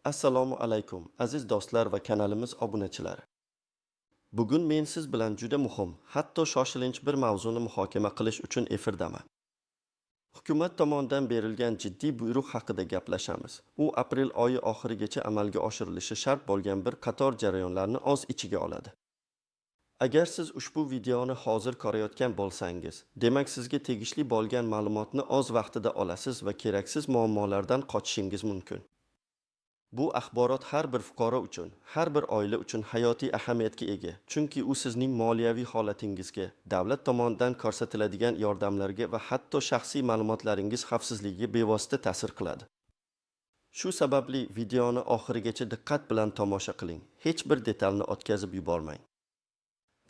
Assalomu alaykum, aziz do'stlar va kanalimiz obunachilari. Bugun men siz bilan juda muhim, hatto shoshilinch bir mavzuni muhokama qilish uchun efirdaman. Hukumat tomonidan berilgan jiddiy buyruq haqida gaplashamiz. U aprel oyi oxirigacha amalga oshirilishi shart bo'lgan bir qator jarayonlarni o'z ichiga oladi. Agar siz ushbu videoni hozir ko'rayotgan bo'lsangiz, demak sizga tegishli bo'lgan ma'lumotni o'z vaqtida olasiz va keraksiz muammolardan qochishingiz mumkin. Bu axborot har bir fuqaro uchun, har bir oila uchun hayotiy ahamiyatga ega, chunki u sizning moliyaviy holatingizga, davlat tomonidan ko'rsatiladigan yordamlarga va hatto shaxsiy ma'lumotlaringiz xavfsizligiga bevosita ta'sir qiladi. Shu sababli videoni oxirigacha diqqat bilan tomosha qiling. Hech bir detalni o'tkazib yubormang.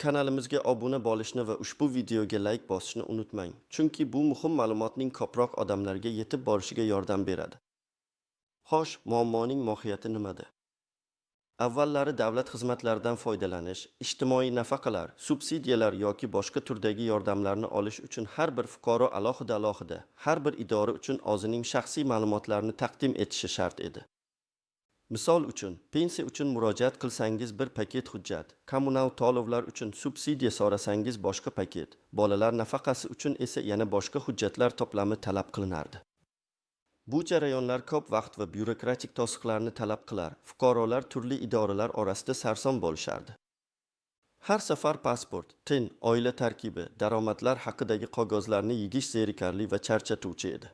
Kanalimizga obuna bo'lishni va ushbu videoga like bosishni unutmang, chunki bu muhim ma'lumotning ko'proq odamlarga yetib borishiga yordam beradi. Xo'sh, muammoning mohiyati nimada? Avvallari davlat xizmatlaridan foydalanish, ijtimoiy nafaqalar, subsidiyalar yoki boshqa turdagi yordamlarni olish uchun har bir fuqaro alohida, har bir idora uchun o'zining shaxsiy ma'lumotlarini taqdim etishi shart edi. Misol uchun, pensiya uchun murojaat qilsangiz bir paket hujjat, kommunal to'lovlar uchun subsidiya so'rasangiz boshqa paket, bolalar nafaqasi uchun esa yana boshqa hujjatlar to'plami talab qilinardi. Bu jarayonlar ko'p vaqt va byurokratik to'siqlarni talab qilar, fuqarolar turli idoralar orasida sarson bo'lishardi. Har safar pasport, tin, oila tarkibi, daromadlar haqidagi qog'ozlarni yigish zerikarli va charchatuvchi edi.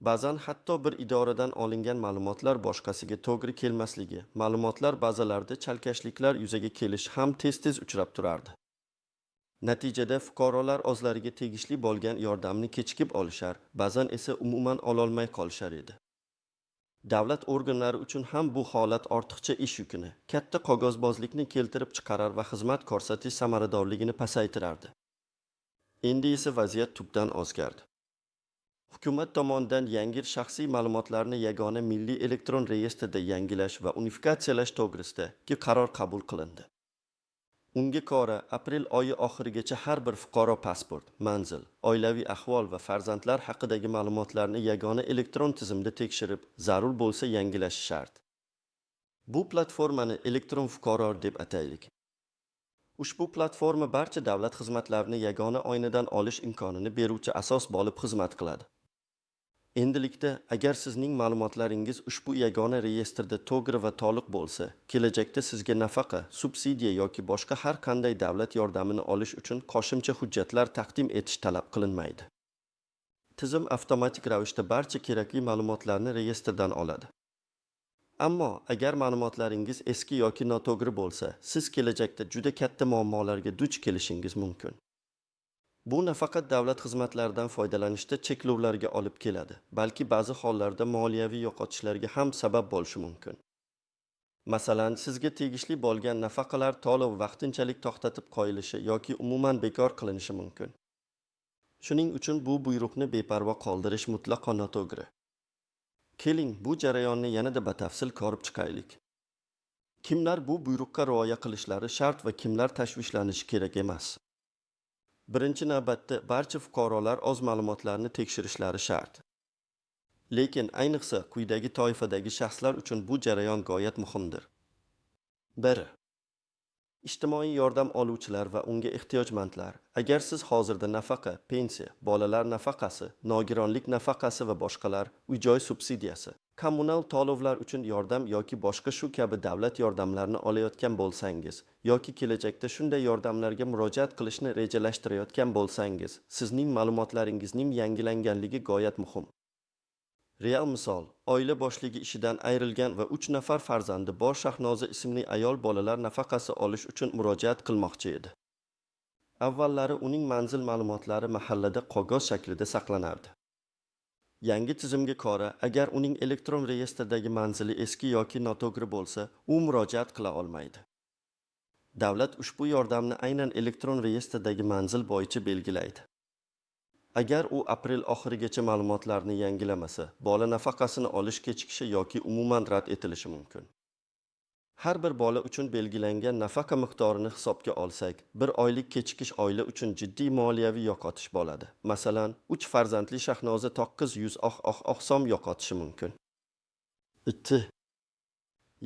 Ba'zan hatto bir idoradan olingan ma'lumotlar boshqasiga to'g'ri kelmasligi, ma'lumotlar bazalarida chalkashliklar yuzaga kelishi ham tez-tez uchrab turardi. Natijada fuqarolar o'zlariga tegishli bo'lgan yordamni kechikib olishar, ba'zan esa umuman ololmay qolishar edi. Davlat organlari uchun ham bu holat ortiqcha ish yukini, katta qog'ozbozlikni keltirib chiqarar va xizmat ko'rsatish samaradorligini pasaytirardi. Endi esa vaziyat tubdan o'zgardi. Hukumat tomonidan yangi shaxsiy ma'lumotlarni yagona milliy elektron reyestrda yangilash va unifikatsiyalash to'g'risidagi qaror qabul qilindi. Unga ko'ra, aprel oyi oxirigacha har bir fuqaro pasport, manzil, oilaviy ahvol va farzandlar haqidagi ma'lumotlarni yagona elektron tizimda tekshirib, zarur bo'lsa yangilashi shart. Bu platformani elektron fuqaro deb ataylik. Ushbu platforma barcha davlat xizmatlarini yagona oynadan olish imkonini beruvchi asos bo'lib xizmat qiladi. Endilikda, agar sizning ma'lumotlaringiz ushbu yagona reyestrda to'g'ri va to'liq bo'lsa, kelajakda sizga nafaqa, subsidiya yoki boshqa har qanday davlat yordamini olish uchun qo'shimcha hujjatlar taqdim etish talab qilinmaydi. Tizim avtomatik ravishda barcha kerakli ma'lumotlarni reyestrdan oladi. Ammo agar ma'lumotlaringiz eski yoki noto'g'ri bo'lsa, siz kelajakda juda katta muammolarga duch kelishingiz mumkin. Bu nafaqat davlat xizmatlaridan foydalanishda cheklovlarga olib keladi, balki ba'zi hollarda moliyaviy yo'qotishlarga ham sabab bo'lishi mumkin. Masalan, sizga tegishli bo'lgan nafaqalar to'lov vaqtinchalik to'xtatib qo'yilishi yoki umuman bekor qilinishi mumkin. Shuning uchun bu buyruqni beparvo qoldirish mutlaqo noto'g'ri. Keling, bu jarayonni yanada batafsil ko'rib chiqaylik. Kimlar bu buyruqqa rioya qilishlari shart va kimlar tashvishlanishi kerak emas? Birinchi navbatda barcha fuqarolar o'z ma'lumotlarini tekshirishlari shart. Lekin ayniqsa quyidagi toifadagi shaxslar uchun bu jarayon g'oyat muhimdir. 1. Ijtimoiy yordam oluvchilar va unga ehtiyojmandlar. Agar siz hozirda nafaqa, pensiya, bolalar nafaqasi, nogironlik nafaqasi va boshqalar, uy-joy subsidiyasi, kommunal to'lovlar uchun yordam yoki boshqa shu kabi davlat yordamlarini olayotgan bo'lsangiz, yoki kelajakda shunday yordamlarga murojaat qilishni rejalashtirayotgan bo'lsangiz, sizning ma'lumotlaringizning yangilanganligi g'oyat muhim. Real misol, oila boshligi ishidan ayrilgan va 3 nafar farzandi bor Shahnoza ismli ayol bolalar nafaqasi olish uchun murojaat qilmoqchi edi. Avvallari uning manzil ma'lumotlari mahallada qog'oz shaklida saqlanardi. Yangi tizimga ko'ra, agar uning elektron reyestrdagi manzili eski yoki noto'g'ri bo'lsa, u murojaat qila olmaydi. Davlat ushbu yordamni aynan elektron reyestrdagi manzil bo'yicha belgilaydi. Agar u aprel oxirigacha ma'lumotlarni yangilamasa, bola nafaqasini olish kechikishi yoki umuman rad etilishi mumkin. Har bir bola uchun belgilangan nafaqa miqdorini hisobga olsak, bir oylik kechikish oila uchun jiddiy moliyaviy yo'qotish bo'ladi. Masalan, 3 farzandli Shahnoza 900 so'm yo'qotishi mumkin. 2.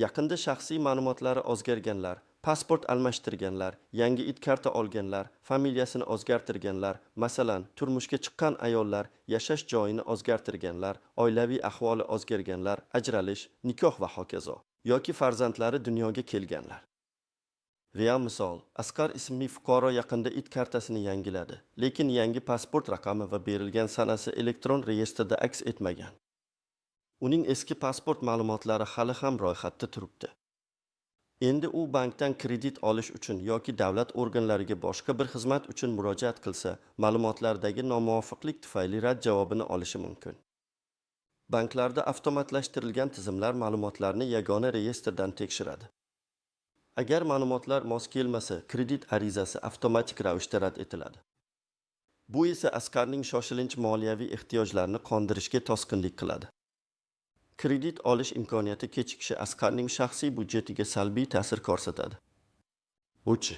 Yaqinda shaxsiy ma'lumotlari o'zgarganlar, pasport almashtirganlar, yangi it karta olganlar, familiyasini o'zgartirganlar, masalan, turmushga chiqqan ayollar, yashash joyini o'zgartirganlar, oilaviy ahvoli o'zgarganlar, ajralish, nikoh va hokazo, yoki farzandlari dunyoga kelganlar. Real misol, Asqar ismli fuqaro yaqinda it kartasini yangiladi, lekin yangi pasport raqami va berilgan sanasi elektron reyestrda aks etmagan. Uning eski pasport ma'lumotlari hali ham ro'yxatda turibdi. Endi u bankdan kredit olish uchun yoki davlat organlariga boshqa bir xizmat uchun murojaat qilsa, ma'lumotlardagi nomuvofiqlik tufayli rad javobini olishi mumkin. Banklarda avtomatlashtirilgan tizimlar ma'lumotlarni yagona reyestrdan tekshiradi. Agar ma'lumotlar mos kelmasa, kredit arizasi avtomatik ravishda rad etiladi. Bu esa Asqarning shoshilinch moliyaviy ehtiyojlarini qondirishga to'sqinlik qiladi. Kredit olish imkoniyati kechikishi Asqarning shaxsiy budjetiga salbiy ta'sir ko'rsatadi. Uchi.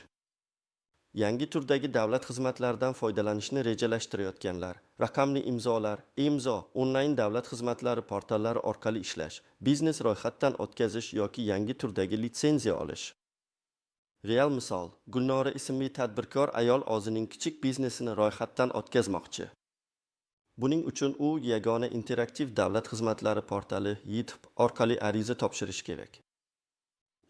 Yangi turdagi davlat xizmatlaridan foydalanishni rejalashtirayotganlar, raqamli imzolar, e-imzo, onlayn davlat xizmatlari portallari orqali ishlash, biznes ro'yxatdan o'tkazish yoki yangi turdagi litsenziya olish. Real misol, Gulnora ismli tadbirkor ayol o'zining kichik biznesini ro'yxatdan o'tkazmoqchi. Buning uchun u yagona interaktiv davlat xizmatlari portali YTP orqali ariza topshirish kerak.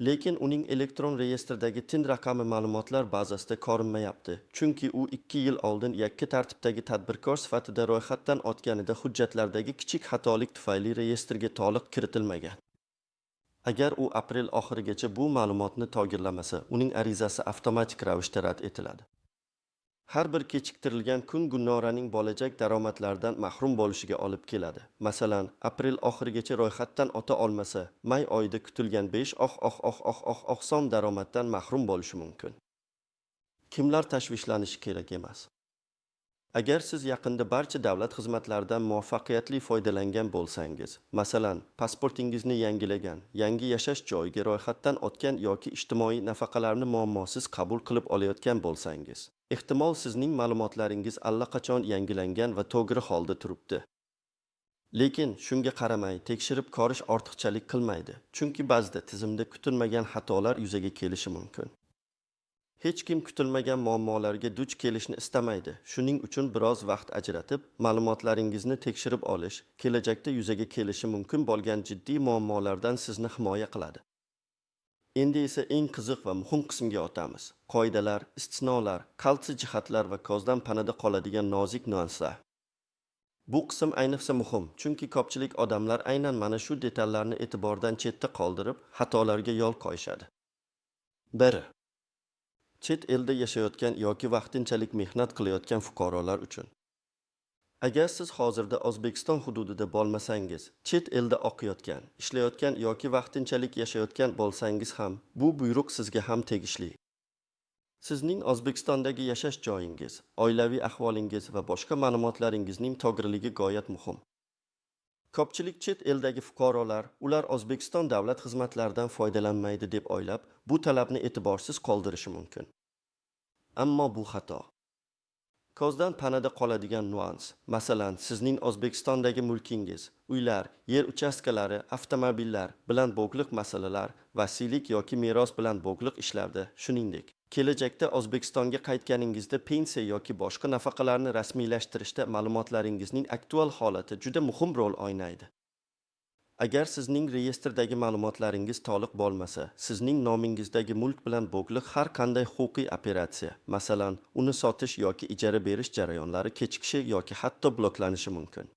Lekin uning elektron reyestrdagi TIN raqami ma'lumotlar bazasida ko'rinmayapti, chunki u 2 yil oldin yakka tartibdagi tadbirkor sifatida ro'yxatdan o'tganida hujjatlardagi kichik xatolik tufayli reyestrga to'liq kiritilmagan. Agar u aprel oxirigacha bu ma'lumotni togirlamasa, uning arizasi avtomatik ravishda rad etiladi. Har bir kechiktirilgan kun Gulnoraning bo'lajak daromadlaridan mahrum bo'lishiga olib keladi. Masalan, aprel oxirigacha ro'yxatdan o'ta olmasa, may oyida kutilgan 5 so'm daromaddan mahrum bo'lishi mumkin. Kimlar tashvishlanishi kerak emas? Agar siz yaqinda barcha davlat xizmatlaridan muvaffaqiyatli foydalangan bo'lsangiz, masalan, pasportingizni yangilagan, yangi yashash joyiga ro'yxatdan o'tgan yoki ijtimoiy nafaqalarni muammosiz qabul qilib olayotgan bo'lsangiz, ehtimol sizning ma'lumotlaringiz allaqachon yangilangan va to'g'ri holda turibdi. Lekin shunga qaramay, tekshirib ko'rish ortiqchalik qilmaydi, chunki ba'zida tizimda kutilmagan xatolar yuzaga kelishi mumkin. Hech kim kutilmagan muammolarga duch kelishni istamaydi. Shuning uchun biroz vaqt ajratib, ma'lumotlaringizni tekshirib olish kelajakda yuzaga kelishi mumkin bo'lgan jiddiy muammolardan sizni himoya qiladi. Endi esa eng qiziq va muhim qismga o'tamiz. Qoidalar, istisnolar, qaltis jihatlar va ko'zdan panada qoladigan nozik nuanslar. Bu qism ayniqsa muhim, chunki ko'pchilik odamlar aynan mana shu detallarni e'tibordan chetda qoldirib, xatolarga yo'l qo'yishadi. 1. Chet elda yashayotgan yoki vaqtinchalik mehnat qilayotgan fuqarolar uchun. Agar siz hozirda O'zbekiston hududida bo'lmasangiz, chet elda o'qiyotgan, ishlayotgan yoki vaqtinchalik yashayotgan bo'lsangiz ham, bu buyruq sizga ham tegishli. Sizning O'zbekistondagi yashash joyingiz, oilaviy ahvolingiz va boshqa ma'lumotlaringizning to'g'riligi g'oyat muhim. Ko'pchilik chet eldagi fuqarolar, ular O'zbekiston davlat xizmatlaridan foydalanmaydi deb o'ylab, bu talabni e'tiborsiz qoldirishi mumkin. Ammo bu xato. Ko'zdan panada qoladigan nuans, masalan, sizning O'zbekistondagi mulkingiz, uylar, yer uchastkalari, avtomobillar bilan bog'liq masalalar, vasiylik yoki meros bilan bog'liq ishlarda, shuningdek, kelajakda O'zbekistonga qaytganingizda pensiya yoki boshqa nafaqalarni rasmiylashtirishda ma'lumotlaringizning aktual holati juda muhim rol o'ynaydi. Agar sizning reyestrdagi ma'lumotlaringiz to'liq bo'lmasa, sizning nomingizdagi mulk bilan bog'liq har qanday huquqiy operatsiya, masalan, uni sotish yoki ijara berish jarayonlari kechikishi yoki hatto bloklanishi mumkin.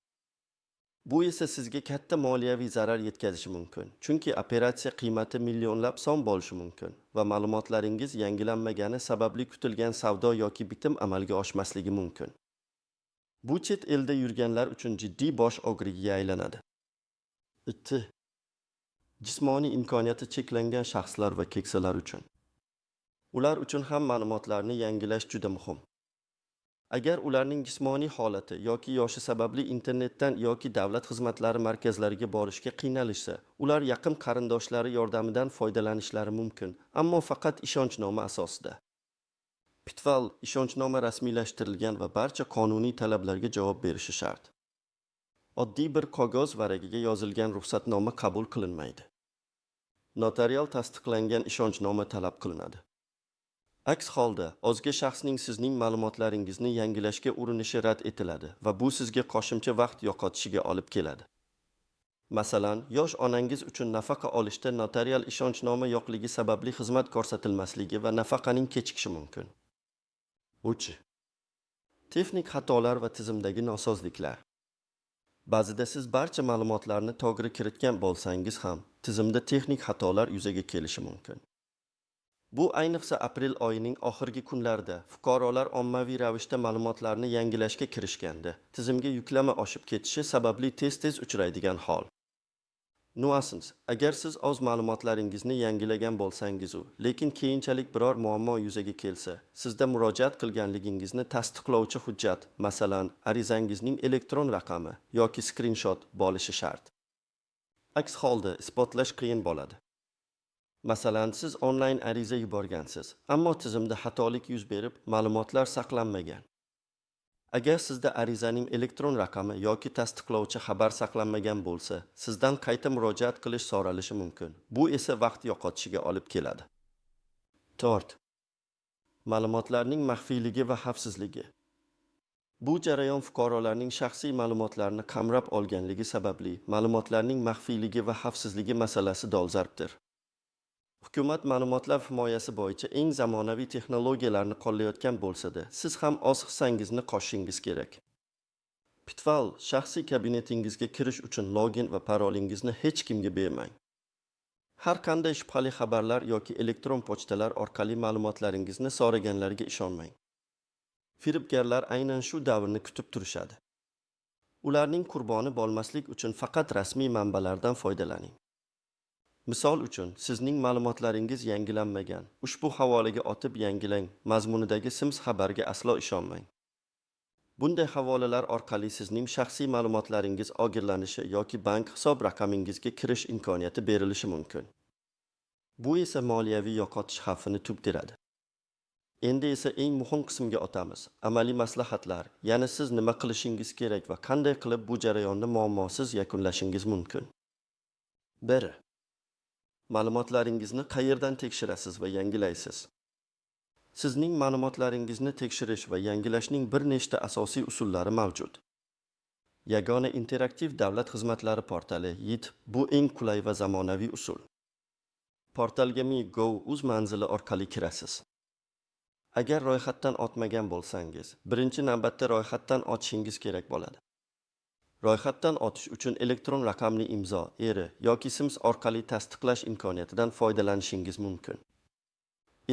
Bu esa sizga katta moliyaviy zarar yetkazishi mumkin, chunki operatsiya qiymati millionlab so'm bo'lishi mumkin va ma'lumotlaringiz yangilanmagani sababli kutilgan savdo yoki bitim amalga oshmasligi mumkin. Bu chet elda yurganlar uchun jiddiy bosh og'rig'iga aylanadi. 2. Jismoniy imkoniyati cheklangan shaxslar va keksalar uchun. Ular uchun ham ma'lumotlarni yangilash juda muhim. Agar ularning jismoniy holati yoki yoshi sababli internetdan yoki davlat xizmatlari markazlariga borishga qiynalishsa, ular yaqin qarindoshlari yordamidan foydalanishlari mumkin, ammo faqat ishonchnoma asosida. Pitval ishonchnoma rasmiylashtirilgan va barcha qonuniy talablarga javob berishi shart. Oddiy bir qog'oz varagiga yozilgan ruxsatnoma qabul qilinmaydi. Notarial tasdiqlangan ishonchnoma talab qilinadi. Aks holda, o'zga shaxsning sizning ma'lumotlaringizni yangilashga urinishi rad etiladi va bu sizga qo'shimcha vaqt yo'qotishiga olib keladi. Masalan, yosh onangiz uchun nafaqa olishda notarial ishonchnoma yo'qligi sababli xizmat ko'rsatilmasligi va nafaqaning kechikishi mumkin. 3. Texnik xatolar va tizimdagi nosozliklar. Ba'zida siz barcha ma'lumotlarni to'g'ri kiritgan bo'lsangiz ham, tizimda texnik xatolar yuzaga kelishi mumkin. Bu ayniqsa aprel oyining oxirgi kunlarida fuqarolar ommaviy ravishda ma'lumotlarni yangilashga kirishganda, tizimga yuklama oshib ketishi sababli tez-tez uchraydigan hol. Nuasins, agar siz o'z ma'lumotlaringizni yangilagan bo'lsangiz, lekin keyinchalik biror muammo yuzaga kelsa, sizda murojaat qilganligingizni tasdiqlovchi hujjat, masalan, arizangizning elektron raqami yoki skrinshot bo'lishi shart. Aks holda isbotlash qiyin bo'ladi. Masalan, siz onlayn ariza yuborgansiz, ammo tizimda xatolik yuz berib, ma'lumotlar saqlanmagan. Agar sizda arizaning elektron raqami yoki tasdiqlovchi xabar saqlanmagan bo'lsa, sizdan qayta murojaat qilish so'ralishi mumkin. Bu esa vaqt yo'qotishiga olib keladi. 4. Ma'lumotlarning maxfiyligi va xavfsizligi. Bu jarayon fuqarolarning shaxsiy ma'lumotlarini qamrab olganligi sababli ma'lumotlarning maxfiyligi va xavfsizligi masalasi dolzarbdir. Hukumat ma'lumotlar himoyasi bo'yicha eng zamonaviy texnologiyalarni qo'llayotgan bo'lsa-da, siz ham o'z hissangizni qo'shishingiz kerak. Pitfall, shaxsiy kabinetingizga kirish uchun login va parolingizni hech kimga bermang. Har qanday shubhali xabarlar yoki elektron pochtalar orqali ma'lumotlaringizni so'raganlarga ishonmang. Firibgarlar aynan shu davrni kutib turishadi. Ularning qurboni bo'lmaslik uchun faqat rasmiy manbalardan foydalaning. Misol uchun, sizning ma'lumotlaringiz yangilanmagan, ushbu havolaga otib yangilang mazmunidagi Sims xabarga aslo ishonmang. Bunday havolalar orqali sizning shaxsiy ma'lumotlaringiz o'g'irlanishi yoki bank hisob raqamingizga kirish imkoniyati berilishi mumkin. Bu esa moliyaviy yo'qotish xavfini tug'diradi. Endi esa eng muhim qismga o'tamiz. Amaliy maslahatlar, ya'ni siz nima qilishingiz kerak va qanday qilib bu jarayonni muammosiz yakunlashingiz mumkin. 1. Ma'lumotlaringizni qayerdan tekshirasiz va yangilaysiz? Sizning ma'lumotlaringizni tekshirish va yangilashning bir nechta asosiy usullari mavjud. Yagona interaktiv davlat xizmatlari portali YIT bu eng qulay va zamonaviy usul. Portalga Mi.gov.uz manzili orqali kirasiz. Agar ro'yxatdan o'tmagan bo'lsangiz, birinchi navbatda ro'yxatdan o'tishingiz kerak bo'ladi. Ro'yxatdan o'tish uchun elektron raqamli imzo, eri yoki Sims orqali tasdiqlash imkoniyatidan foydalanishingiz mumkin.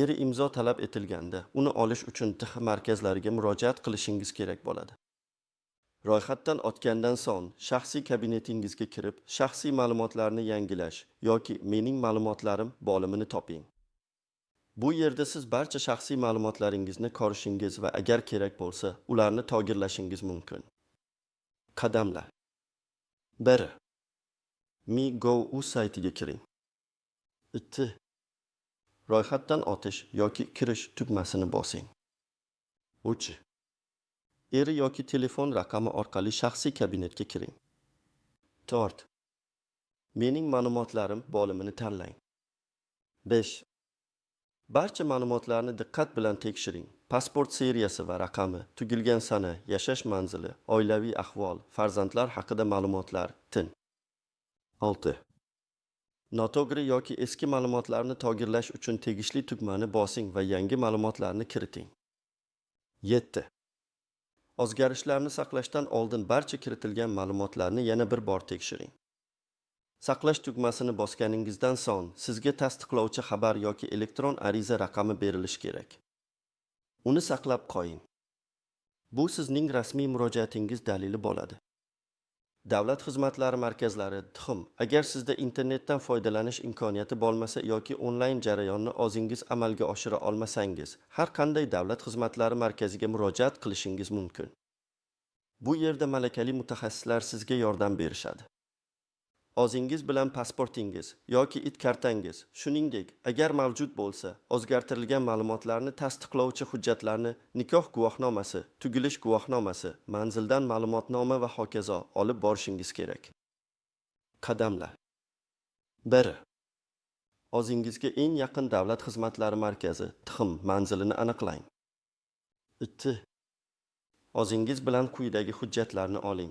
Eri imzo talab etilganda, uni olish uchun TIX markazlariga murojaat qilishingiz kerak bo'ladi. Ro'yxatdan o'tgandan so'ng, shaxsiy kabinetingizga kirib, shaxsiy ma'lumotlarni yangilash yoki mening ma'lumotlarim bo'limini toping. Bu yerda siz barcha shaxsiy ma'lumotlaringizni ko'rishingiz va agar kerak bo'lsa, ularni to'g'irlashingiz mumkin. Qadamlar. 1. Mi.gov.uz saytiga kiring. 2. Ro'yxatdan o'tish yoki kirish tugmasini bosing. 3. Eri yoki telefon raqami orqali shaxsiy kabinetga kiring. 4. Mening ma'lumotlarim bo'limini tanlang. 5. Barcha ma'lumotlarni diqqat bilan tekshiring. Pasport seriyasi va raqami, tugilgan sana, yashash manzili, oilaviy ahvol, farzandlar haqida ma'lumotlar, tin. 6. Noto'g'ri yoki eski ma'lumotlarni to'g'irlash uchun tegishli tugmani bosing va yangi ma'lumotlarni kiriting. 7. O'zgarishlarni saqlashdan oldin barcha kiritilgan ma'lumotlarni yana bir bor tekshiring. Saqlash tugmasini bosganingizdan so'ng, sizga tasdiqlovchi xabar yoki elektron ariza raqami berilishi kerak. Uni saqlab qo'ying. Bu sizning rasmiy murojaatingiz dalili bo'ladi. Davlat xizmatlari markazlari TIXM, agar sizda internetdan foydalanish imkoniyati bo'lmasa yoki onlayn jarayonni o'zingiz amalga oshira olmasangiz, har qanday davlat xizmatlari markaziga murojaat qilishingiz mumkin. Bu yerda malakali mutaxassislar sizga yordam berishadi. O'zingiz bilan pasportingiz yoki IT kartangiz, shuningdek, agar mavjud bo'lsa, o'zgartirilgan ma'lumotlarni tasdiqlovchi hujjatlarni, nikoh guvohnomasi, tugilish guvohnomasi, manzildan ma'lumotnoma va hokazo olib borishingiz kerak. Qadamlar. 1. O'zingizga eng yaqin davlat xizmatlari markazi, TXM manzilini aniqlang. 2. O'zingiz bilan quyidagi hujjatlarni oling.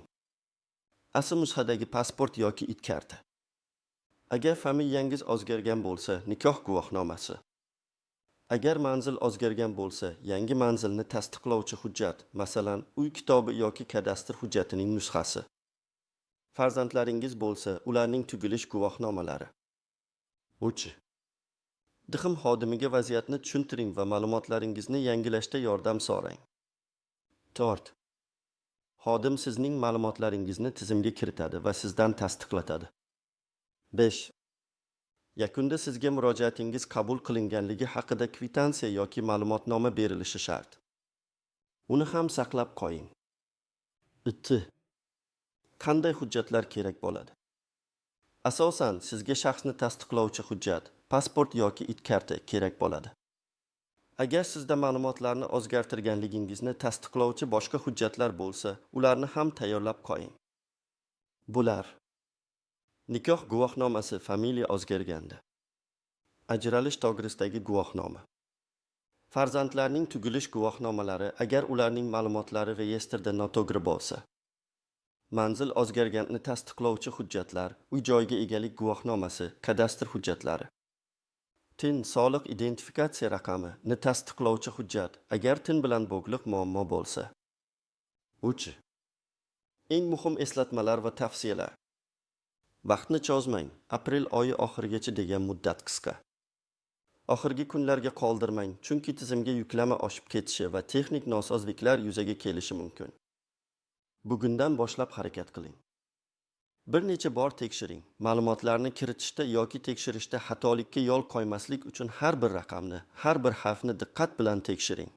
Asl nusxadagi pasport yoki it karti. Agar familiyangiz o'zgargan bo'lsa, nikoh guvohnomasi. Agar manzil o'zgargan bo'lsa, yangi manzilni tasdiqlovchi hujjat, masalan, uy kitobi yoki kadastr hujjatining nusxasi. Farzandlaringiz bo'lsa, ularning tug'ilish guvohnomalari. 3. DXM xodimiga vaziyatni tushuntiring va ma'lumotlaringizni yangilashda yordam so'rang. 4. Xodim sizning ma'lumotlaringizni tizimga kiritadi va sizdan tasdiqlatadi. 5. Yakunda sizga murojaatingiz qabul qilinganligi haqida kvitansiya yoki ma'lumotnoma berilishi shart. Uni ham saqlab qo'ying. 2. Qanday hujjatlar kerak bo'ladi? Asosan sizga shaxsni tasdiqlovchi hujjat, pasport yoki it karti kerak bo'ladi. Agar sizda ma'lumotlarni o'zgartirganligingizni tasdiqlovchi boshqa hujjatlar bo'lsa, ularni ham tayyorlab qo'ying. Bular: nikoh guvohnomasi familiya o'zgarganda. Ajralish to'g'risidagi guvohnoma. Farzandlarning tug'ilish guvohnomalari agar ularning ma'lumotlari reyestrda noto'g'ri bo'lsa. Manzil o'zgarganini tasdiqlovchi hujjatlar, uy-joyga egalik guvohnomasi, kadastr hujjatlari. TIN soliq identifikatsiya raqamini tasdiqlovchi hujjat agar TIN bilan bog'liq muammo bo'lsa. 3. Eng muhim eslatmalar va tavsiyalar. Vaqtni cho'zmang, aprel oyi oxirigacha degan muddat qisqa. Oxirgi kunlarga qoldirmang, chunki tizimga yuklama oshib ketishi va texnik nosozliklar yuzaga kelishi mumkin. Bugundan boshlab harakat qiling. Bir necha bor tekshiring. Ma'lumotlarni kiritishda yoki tekshirishda xatolikka yo'l qo'ymaslik uchun har bir raqamni, har bir harfni diqqat bilan tekshiring.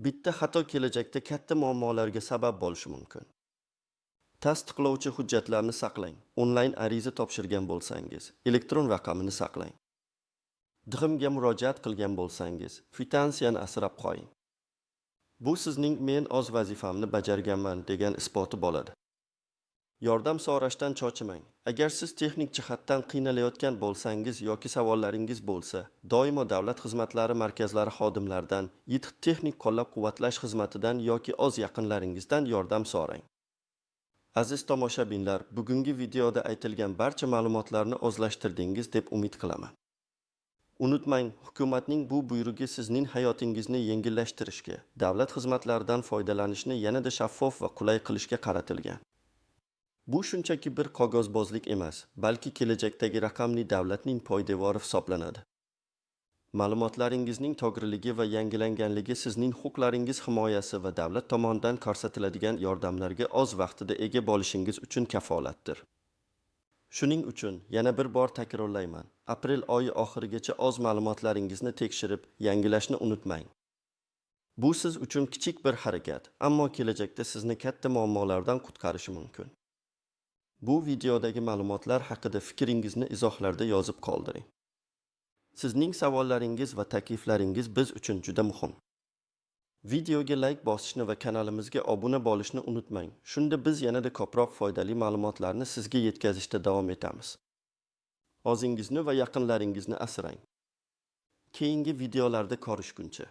Bitta xato kelajakda katta muammolarga sabab bo'lishi mumkin. Tasdiqlovchi hujjatlarni saqlang. Onlayn ariza topshirgan bo'lsangiz, elektron raqamini saqlang. DXMga murojaat qilgan bo'lsangiz, kvitansiyani asrab qo'ying. Bu sizning men o'z vazifamni bajarganman degan isboti bo'ladi. Yordam so'rashdan cho'chimang. Agar siz texnik jihatdan qiynalayotgan bo'lsangiz yoki savollaringiz bo'lsa, doimo davlat xizmatlari markazlari xodimlaridan, yetuk texnik qo'llab-quvvatlash xizmatidan yoki o'z yaqinlaringizdan yordam so'rang. Aziz tomoshabinlar, bugungi videoda aytilgan barcha ma'lumotlarni o'zlashtirdingiz deb umid qilaman. Unutmang, hukumatning bu buyrug'i sizning hayotingizni yengillashtirishga, davlat xizmatlaridan foydalanishni yanada shaffof va qulay qilishga qaratilgan. Bu shunchaki bir qog'ozbozlik emas, balki kelajakdagi raqamli davlatning poydevori hisoblanadi. Ma'lumotlaringizning to'g'riligi va yangilanganligi sizning huquqlaringiz himoyasi va davlat tomonidan ko'rsatiladigan yordamlarga o'z vaqtida ega bo'lishingiz uchun kafolatdir. Shuning uchun yana bir bor takrorlayman. Aprel oyi oxirigacha o'z ma'lumotlaringizni tekshirib, yangilashni unutmang. Bu siz uchun kichik bir harakat, ammo kelajakda sizni katta muammolardan qutqarishi mumkin. Bu videodagi ma'lumotlar haqida fikringizni izohlarda yozib qoldiring. Sizning savollaringiz va takliflaringiz biz uchun juda muhim. Videoga like bosishni va kanalimizga obuna bo'lishni unutmang. Shunda biz yanada ko'proq foydali ma'lumotlarni sizga yetkazishda davom etamiz. O'zingizni va yaqinlaringizni asrang. Keyingi videolarda ko'rishguncha